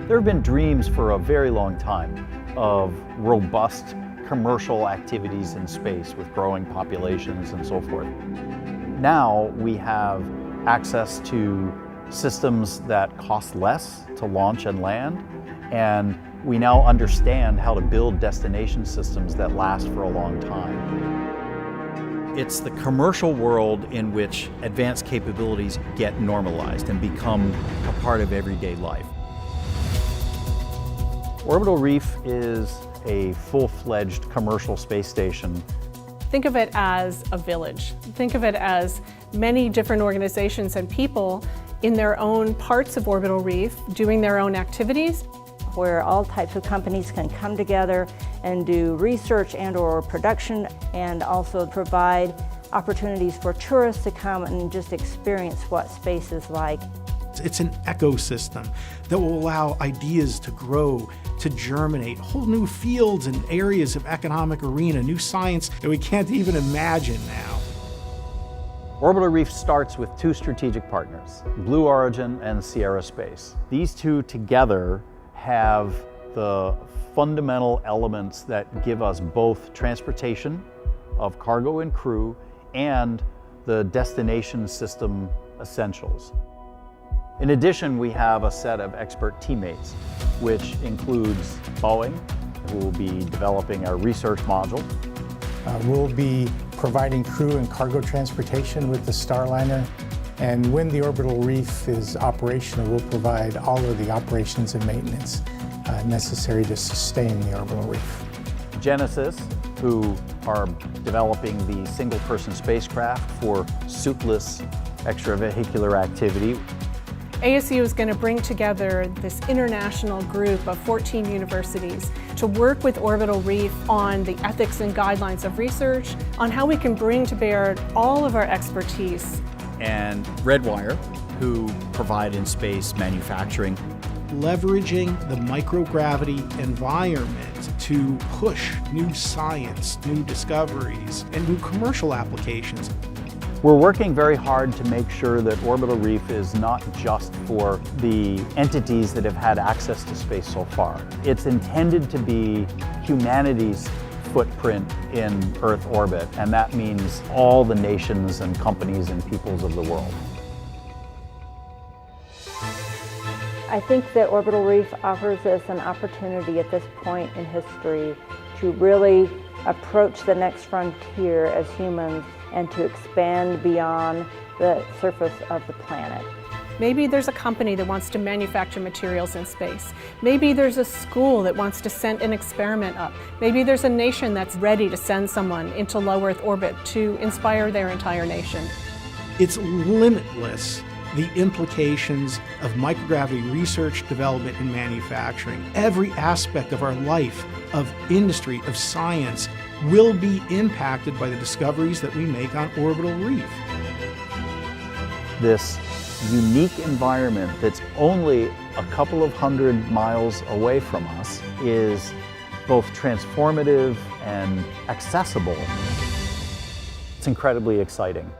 There have been dreams for a very long time of robust commercial activities in space with growing populations and so forth. Now we have access to systems that cost less to launch and land, and we now understand how to build destination systems that last for a long time. It's the commercial world in which advanced capabilities get normalized and become a part of everyday life. Orbital Reef is a full-fledged commercial space station. Think of it as a village. Think of it as many different organizations and people in their own parts of Orbital Reef doing their own activities. Where all types of companies can come together and do research and/or production, and also provide opportunities for tourists to come and just experience what space is like. It's an ecosystem that will allow ideas to grow, to germinate, whole new fields and areas of economic arena, new science that we can't even imagine now. Orbital Reef starts with two strategic partners, Blue Origin and Sierra Space. These two together have the fundamental elements that give us both transportation of cargo and crew and the destination system essentials. In addition, we have a set of expert teammates, which includes Boeing, who will be developing our research module. We'll be providing crew and cargo transportation with the Starliner, and when the Orbital Reef is operational, we'll provide all of the operations and maintenance necessary to sustain the Orbital Reef. Genesis, who are developing the single-person spacecraft for suitless extravehicular activity. ASU is going to bring together this international group of 14 universities to work with Orbital Reef on the ethics and guidelines of research, on how we can bring to bear all of our expertise. And Redwire, who provide in-space manufacturing. Leveraging the microgravity environment to push new science, new discoveries, and new commercial applications. We're working very hard to make sure that Orbital Reef is not just for the entities that have had access to space so far. It's intended to be humanity's footprint in Earth orbit, and that means all the nations and companies and peoples of the world. I think that Orbital Reef offers us an opportunity at this point in history to really approach the next frontier as humans and to expand beyond the surface of the planet. Maybe there's a company that wants to manufacture materials in space. Maybe there's a school that wants to send an experiment up. Maybe there's a nation that's ready to send someone into low Earth orbit to inspire their entire nation. It's limitless, the implications of microgravity research, development, and manufacturing. Every aspect of our life, of industry, of science, will be impacted by the discoveries that we make on Orbital Reef. This unique environment that's only a couple of hundred miles away from us is both transformative and accessible. It's incredibly exciting.